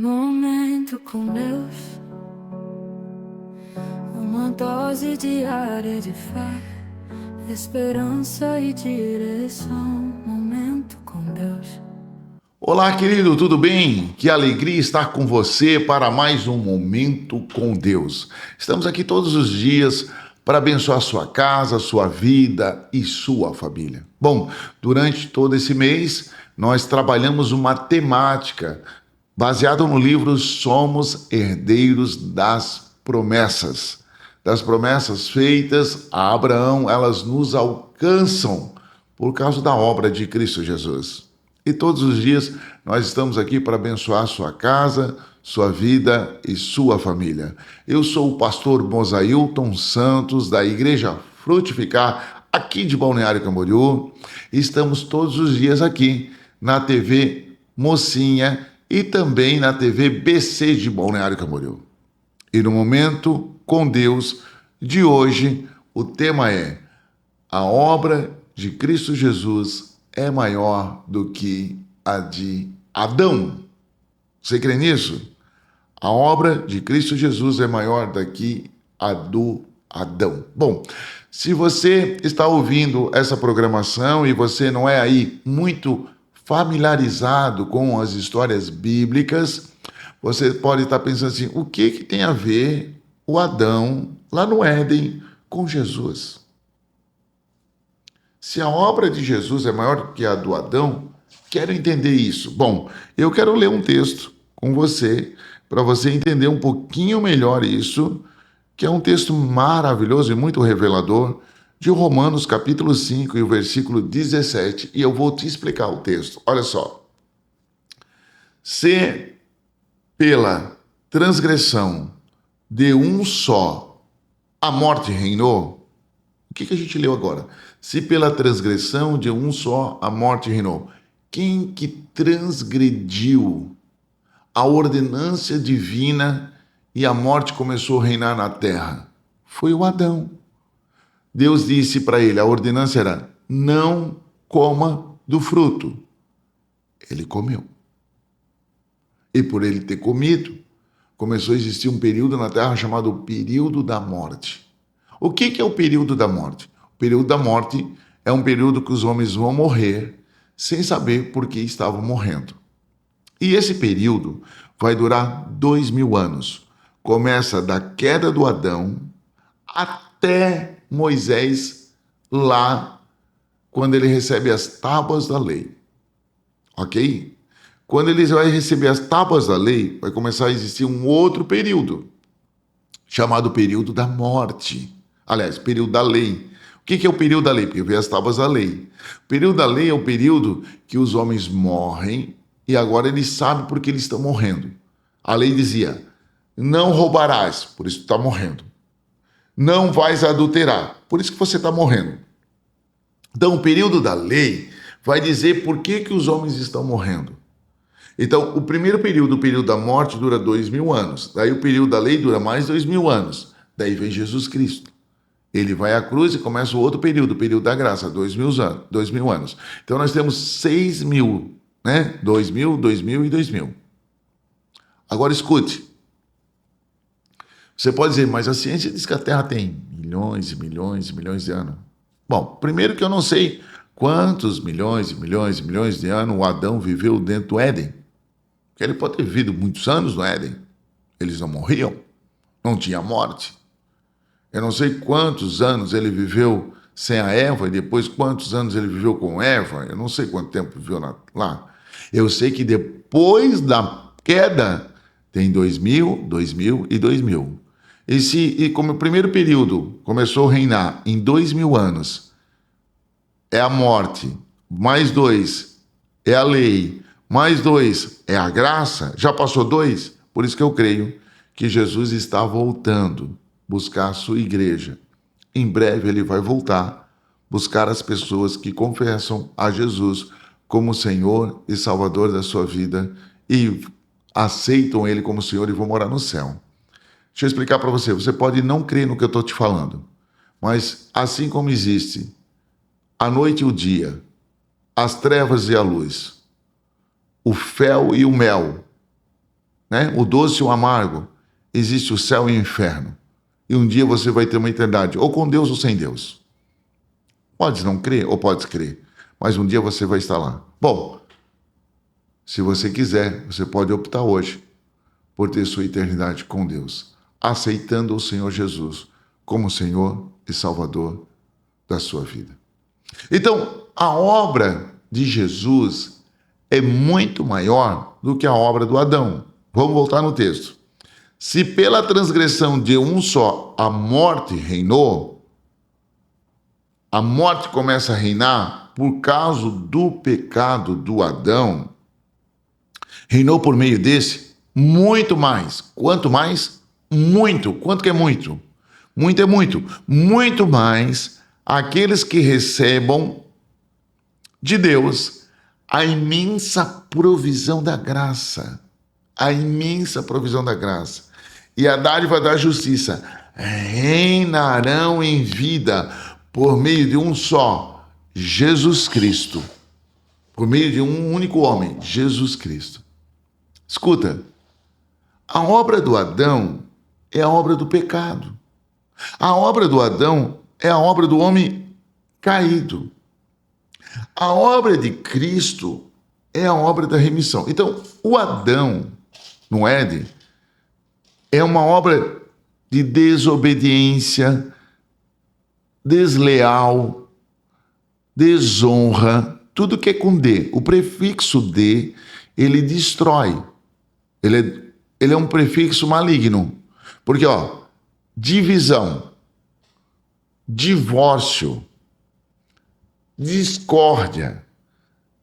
Momento com Deus, uma dose diária de fé, esperança e direção. Momento com Deus. Olá, querido, tudo bem? Que alegria estar com você para mais um Momento com Deus. Estamos aqui todos os dias para abençoar sua casa, sua vida e sua família. Bom, durante todo esse mês, nós trabalhamos uma temática baseada no livro Somos Herdeiros das Promessas. Das promessas feitas a Abraão, elas nos alcançam por causa da obra de Cristo Jesus. E todos os dias nós estamos aqui para abençoar sua casa, sua vida e sua família. Eu sou o pastor Mosailton Santos, da Igreja Frutificar, aqui de Balneário Camboriú. E estamos todos os dias aqui na TV Mocinha e também na TV BC de Balneário Camboriú. E no Momento com Deus de hoje, o tema é: a obra de Cristo Jesus é maior do que a de Adão. Você crê nisso? A obra de Cristo Jesus é maior do que a do Adão. Bom, se você está ouvindo essa programação e você não é aí muito familiarizado com as histórias bíblicas, você pode estar pensando assim: o que tem a ver o Adão lá no Éden com Jesus? Se a obra de Jesus é maior que a do Adão, quero entender isso. Bom, eu quero ler um texto com você, para você entender um pouquinho melhor isso, que é um texto maravilhoso e muito revelador, de Romanos capítulo 5 e o versículo 17, e eu vou te explicar o texto. Olha só. Se pela transgressão de um só a morte reinou, o que a gente leu agora? Se pela transgressão de um só a morte reinou, quem que transgrediu a ordenância divina e a morte começou a reinar na terra? Foi o Adão. Deus disse para ele, a ordenança era: não coma do fruto. Ele comeu. E por ele ter comido, começou a existir um período na terra chamado período da morte. O que é o período da morte? O período da morte é um período que os homens vão morrer sem saber por que estavam morrendo. E esse período vai durar 2000 anos. Começa da queda do Adão até Moisés, lá quando ele recebe as tábuas da lei. Ok? Quando ele vai receber as tábuas da lei, vai começar a existir um outro período, chamado período da morte. Aliás, período da lei. O que é o período da lei? Porque vem as tábuas da lei. O período da lei é o período que os homens morrem e agora eles sabem por que eles estão morrendo. A lei dizia: não roubarás, por isso tu está morrendo. Não vais adulterar, por isso que você está morrendo. Então, o período da lei vai dizer por que os homens estão morrendo. Então, o primeiro período, o período da morte, dura 2000 anos. Daí o período da lei dura mais 2000 anos. Daí vem Jesus Cristo. Ele vai à cruz e começa o outro período, o período da graça, 2000 anos. Então, nós temos 6000, né? 2000, 2000 e 2000. Agora, escute. Você pode dizer, mas a ciência diz que a Terra tem milhões e milhões e milhões de anos. Bom, primeiro que eu não sei quantos milhões e milhões e milhões de anos o Adão viveu dentro do Éden. Porque ele pode ter vivido muitos anos no Éden. Eles não morriam, não tinha morte. Eu não sei quantos anos ele viveu sem a Eva e depois quantos anos ele viveu com Eva. Eu não sei quanto tempo viveu lá. Eu sei que depois da queda tem 2000, 2000 e 2000. E como o primeiro período começou a reinar em 2000 anos, é a morte, mais 2 é a lei, mais 2 é a graça, já passou 2? Por isso que eu creio que Jesus está voltando buscar a sua igreja. Em breve ele vai voltar buscar as pessoas que confessam a Jesus como Senhor e Salvador da sua vida e aceitam ele como Senhor e vão morar no céu. Deixa eu explicar para você. Você pode não crer no que eu estou te falando, mas assim como existe a noite e o dia, as trevas e a luz, o fel e o mel, né? O doce e o amargo. Existe o céu e o inferno. E um dia você vai ter uma eternidade, ou com Deus ou sem Deus. Pode não crer ou pode crer, mas um dia você vai estar lá. Bom, se você quiser, você pode optar hoje por ter sua eternidade com Deus, aceitando o Senhor Jesus como Senhor e Salvador da sua vida. Então, a obra de Jesus é muito maior do que a obra do Adão. Vamos voltar no texto. Se pela transgressão de um só a morte reinou, a morte começa a reinar por causa do pecado do Adão, reinou por meio desse muito mais. Quanto mais? Muito. Quanto que é muito? Muito é muito. Muito mais aqueles que recebam de Deus a imensa provisão da graça. A imensa provisão da graça. E a dádiva da justiça reinarão em vida por meio de um só, Jesus Cristo. Por meio de um único homem, Jesus Cristo. Escuta, a obra do Adão é a obra do pecado. A obra do Adão é a obra do homem caído. A obra de Cristo é a obra da remissão. Então, o Adão, no Éden, é uma obra de desobediência, desleal, desonra, tudo que é com D. O prefixo D, ele destrói. Ele é um prefixo maligno. Porque, divisão, divórcio, discórdia,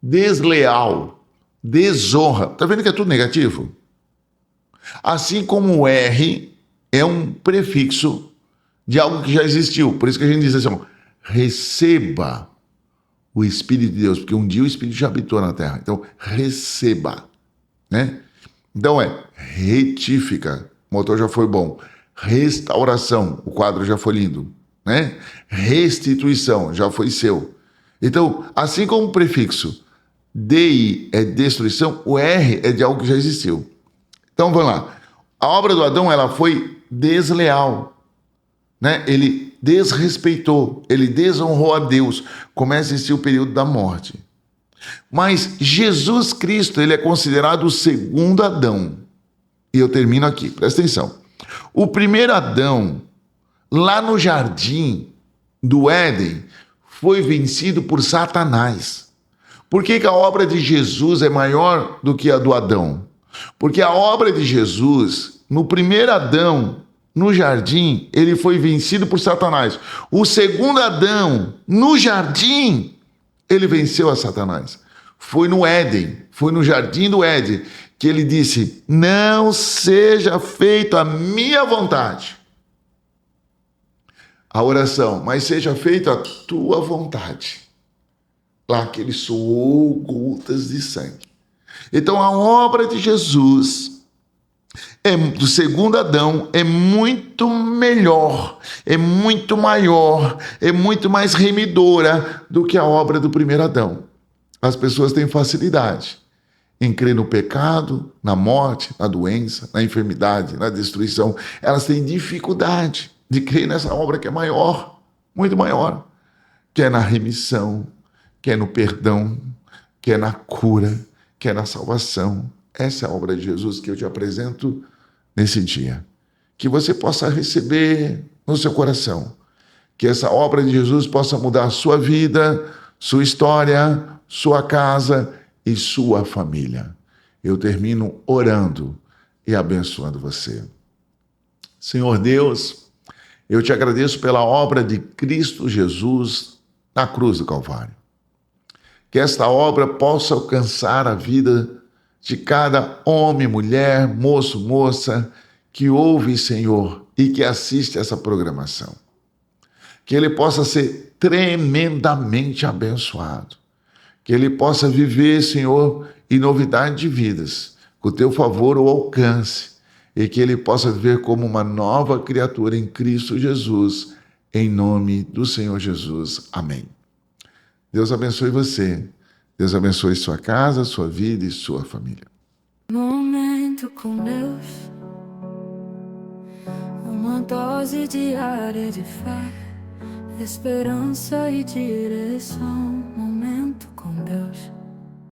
desleal, desonra. Tá vendo que é tudo negativo? Assim como o R é um prefixo de algo que já existiu. Por isso que a gente diz assim, receba o Espírito de Deus, porque um dia o Espírito já habitou na terra. Então, receba, né? Então retífica, o motor já foi bom. Restauração, o quadro já foi lindo, né? Restituição, já foi seu. Então, assim como o prefixo DI é destruição, o R é de algo que já existiu. Então, vamos lá. A obra do Adão, ela foi desleal, né? Ele desrespeitou, ele desonrou a Deus. Começa a existir o período da morte. Mas Jesus Cristo, ele é considerado o segundo Adão. E eu termino aqui, presta atenção. O primeiro Adão, lá no jardim do Éden, foi vencido por Satanás. Por que a obra de Jesus é maior do que a do Adão? Porque a obra de Jesus, no primeiro Adão, no jardim, ele foi vencido por Satanás. O segundo Adão, no jardim, ele venceu a Satanás. Foi no Éden, foi no jardim do Éden, que ele disse, não seja feita a minha vontade. A oração, mas seja feita a tua vontade. Lá que ele soou gotas de sangue. Então a obra de Jesus, do segundo Adão, é muito melhor, é muito maior, é muito mais remidora do que a obra do primeiro Adão. As pessoas têm facilidade em crer no pecado, na morte, na doença, na enfermidade, na destruição. Elas têm dificuldade de crer nessa obra que é maior, muito maior, que é na remissão, que é no perdão, que é na cura, que é na salvação. Essa é a obra de Jesus que eu te apresento nesse dia. Que você possa receber no seu coração. Que essa obra de Jesus possa mudar a sua vida, sua história, sua casa e sua família. Eu termino orando e abençoando você. Senhor Deus, eu te agradeço pela obra de Cristo Jesus na cruz do Calvário. Que esta obra possa alcançar a vida de cada homem, mulher, moço, moça que ouve, Senhor, e que assiste essa programação. Que ele possa ser tremendamente abençoado. Que ele possa viver, Senhor, em novidade de vidas, com o teu favor o alcance, e que ele possa viver como uma nova criatura em Cristo Jesus, em nome do Senhor Jesus. Amém. Deus abençoe você. Deus abençoe sua casa, sua vida e sua família. Momento momento com Deus. Uma dose diária de fé, esperança e direção. Momento com Deus.